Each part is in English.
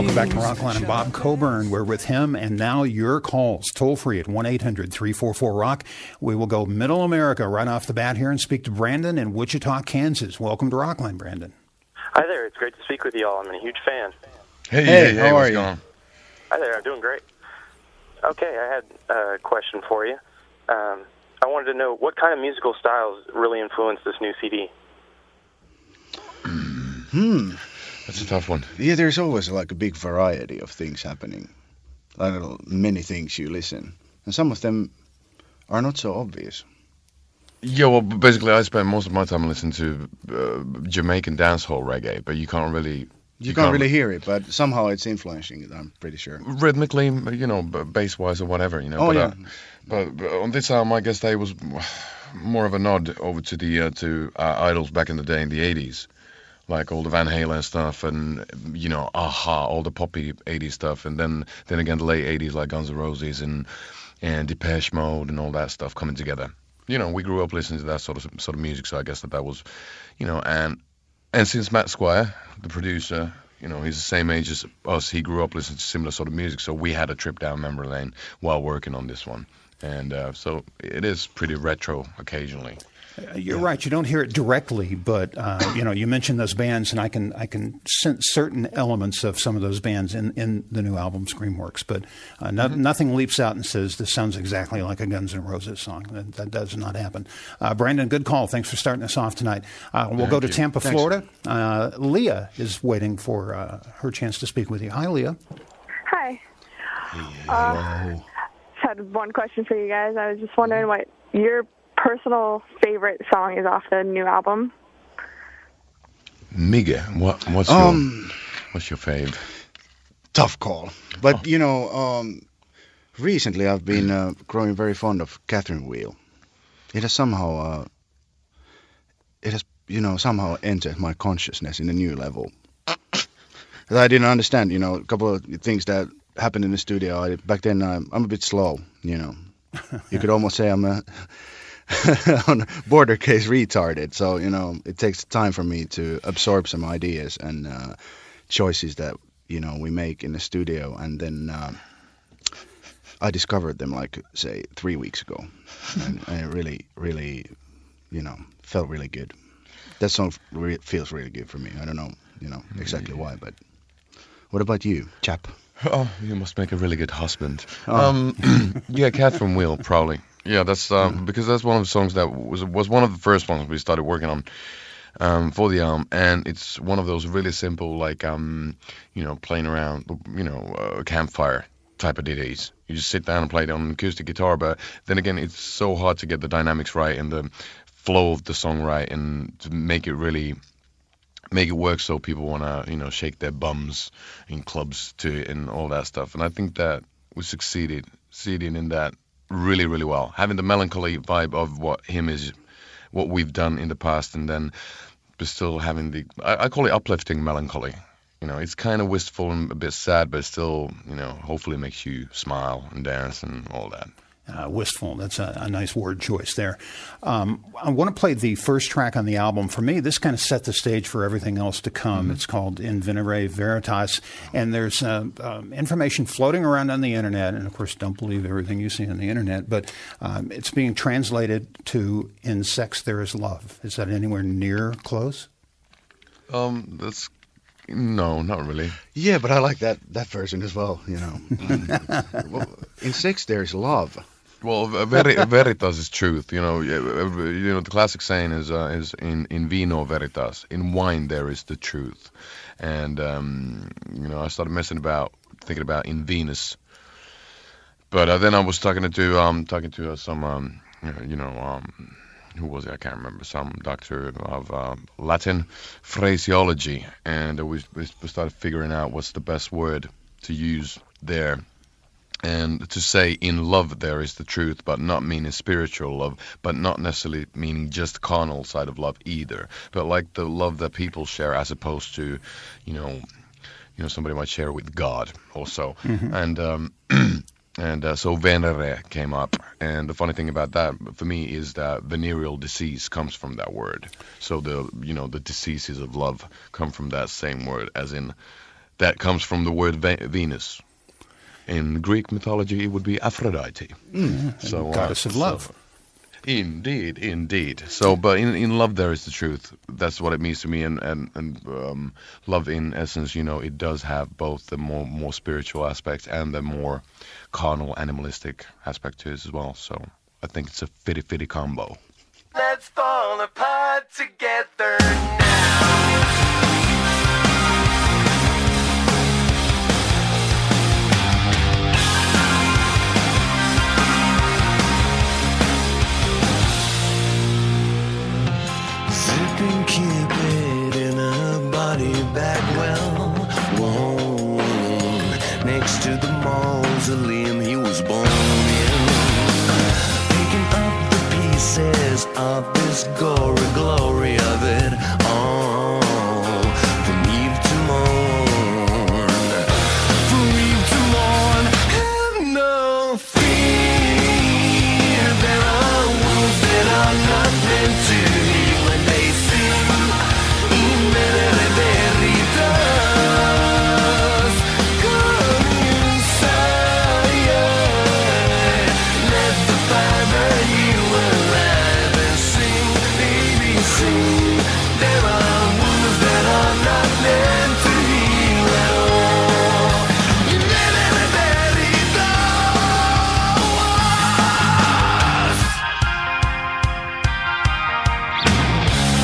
Welcome back to Rockline. I'm Bob Coburn. We're with him, and now your calls. Toll free at 1-800-344-ROCK. We will go Middle America right off the bat here and speak to Brandon in Wichita, Kansas. Welcome to Rockline, Brandon. Hi there. It's great to speak with you all. I'm a huge fan. Hey, how are you? Hi there. I'm doing great. Okay, I had a question for you. I wanted to know what kind of musical styles really influenced this new CD. That's a tough one. Yeah, there's always like a big variety of things happening. Like many things you listen. And some of them are not so obvious. Yeah, well, basically I spend most of my time listening to Jamaican dancehall reggae, but you can't really... You can't really hear it, but somehow it's influencing it, I'm pretty sure. Rhythmically, bass-wise or whatever, Oh, yeah. But on this album, I guess that was more of a nod over to the idols back in the day in the 80s. Like all the Van Halen stuff and, Aha, all the poppy 80s stuff. And then again, the late 80s, like Guns N' Roses and Depeche Mode and all that stuff coming together. We grew up listening to that sort of music, so I guess that was, and since Matt Squire, the producer, he's the same age as us, he grew up listening to similar sort of music, so we had a trip down memory lane while working on this one. And so it is pretty retro occasionally. You're right. You don't hear it directly, but you mentioned those bands, and I can sense certain elements of some of those bands in the new album Screamworks. But nothing leaps out and says this sounds exactly like a Guns N' Roses song. That does not happen. Brandon, good call. Thanks for starting us off tonight. We'll go to Tampa, Florida. Leah is waiting for her chance to speak with you. Hi, Leah. Hi. Hello. Just had one question for you guys. I was just wondering what your personal favorite song is off the new album. Miguel, what's your fave? Tough call. But, recently I've been growing very fond of Catherine Wheel. It has somehow, somehow entered my consciousness in a new level. I didn't understand, a couple of things that happened in the studio. Back then I'm a bit slow, You could almost say I'm a on border case retarded, so it takes time for me to absorb some ideas and choices that we make in the studio, and then I discovered them like say 3 weeks ago, and it really felt really good. That song feels really good for me. I don't know exactly why, but what about you, chap? Oh, you must make a really good husband. Yeah, Catherine Wheel, probably. Yeah, that's because that's one of the songs that was one of the first ones we started working on for the album, and it's one of those really simple, like playing around, campfire type of ditties. You just sit down and play it on an acoustic guitar, but then again, it's so hard to get the dynamics right and the flow of the song right, and to make it work so people want to, shake their bums in clubs to it and all that stuff. And I think that we succeeded in that really, really well. Having the melancholy vibe of what we've done in the past, and then but still having I call it uplifting melancholy. It's kind of wistful and a bit sad, but still, hopefully makes you smile and dance and all that. Wistful. That's a nice word choice there. I want to play the first track on the album. For me, this kind of set the stage for everything else to come. Mm-hmm. It's called In Venere Veritas, and there's information floating around on the internet, and of course, don't believe everything you see on the internet, but it's being translated to In Sex There Is Love. Is that anywhere near close? No, not really. Yeah, but I like that version as well, Well, in sex there is love. Well, veritas is truth. The classic saying is in vino veritas. In wine there is the truth, and I started thinking about in Venus, but then I was talking to some who was it? I can't remember. Some doctor of Latin phraseology, and we started figuring out what's the best word to use there. And to say in love there is the truth, but not meaning spiritual love, but not necessarily meaning just carnal side of love either, but like the love that people share, as opposed to, somebody might share with God also. Mm-hmm. And so Venere came up, and the funny thing about that for me is that venereal disease comes from that word. So the diseases of love come from that same word, as in that comes from the word Venus. In Greek mythology, it would be Aphrodite. So, goddess of love. Indeed. So, but in love there is the truth. That's what it means to me. And love, in essence, it does have both the more spiritual aspects and the more carnal, animalistic aspect to it as well. So, I think it's a fitty combo. Let's fall apart together now. Zipping Cupid in a body bag, well, whoa, next to the mausoleum he was born in. Picking up the pieces of this gory glory of it all, from eve to morn, have no fear, there are wounds that are not meant to heal, and they sing in Venere Veritas, come inside, let the fire burn you alive and sing, baby sing, there are wounds that are not meant to heal at all, in Venere Veritas.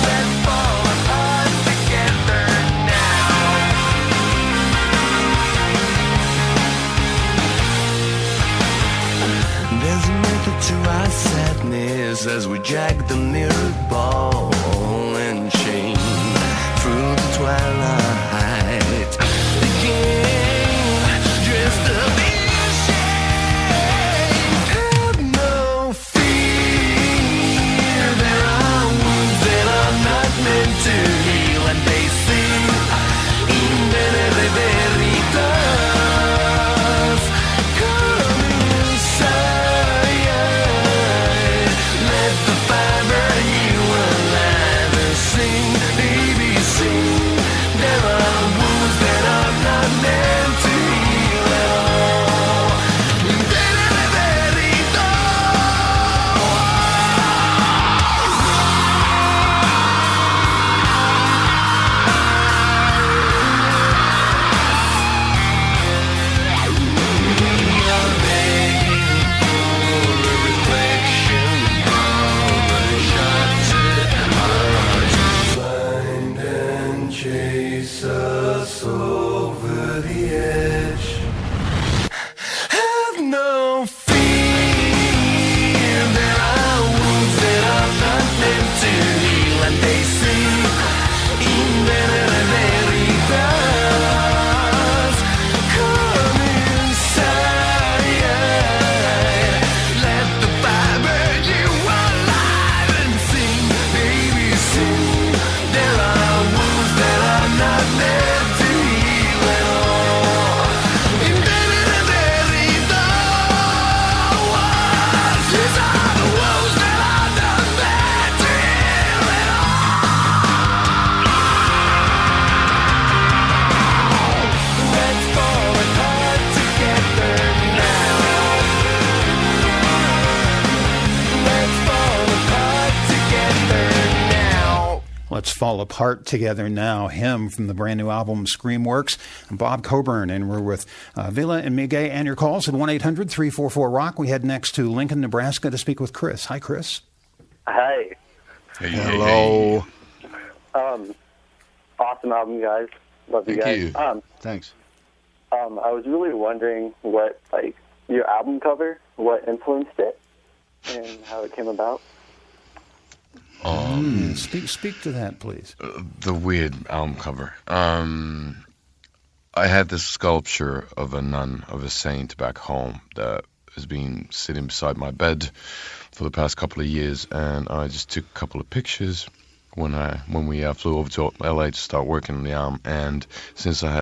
Let's fall apart together now. There's a method to our sadness as we drag the mirrored ball and chain through the twilight. The game dressed up in shame. Have no fear, there are wounds that are not meant to heal, and they sing in Venere Veritas, come inside, let the fire burn you alive and sing, baby sing, there are wounds that are not meant to heal at all, in Venere find and chase us over the edge. Have no fear, there are wounds that are not meant to heal, and they sing in Venere Veritas, come inside, let the fire burn you alive and sing, baby sing, there are wounds that are not meant to heal at all, in Venere Veritas, these are the wounds that are not meant to heal at all. Let's fall apart together now. Let's fall apart together now. Let's Fall Apart Together Now, him from the brand new album Screamworks. I'm Bob Coburn, and we're with Ville and Miguel, and your calls at 1-800-344-ROCK. We head next to Lincoln, Nebraska to speak with Chris. Hi, Chris. Hi. Hello. Awesome album, guys. Love you Thank guys. you. Thanks. I was really wondering what, your album cover, what influenced it, and how it came about. Speak to that, please. The weird album cover. I had this sculpture of a nun, of a saint back home that has been sitting beside my bed for the past couple of years, and I just took a couple of pictures when we flew over to LA to start working on the album. And since I had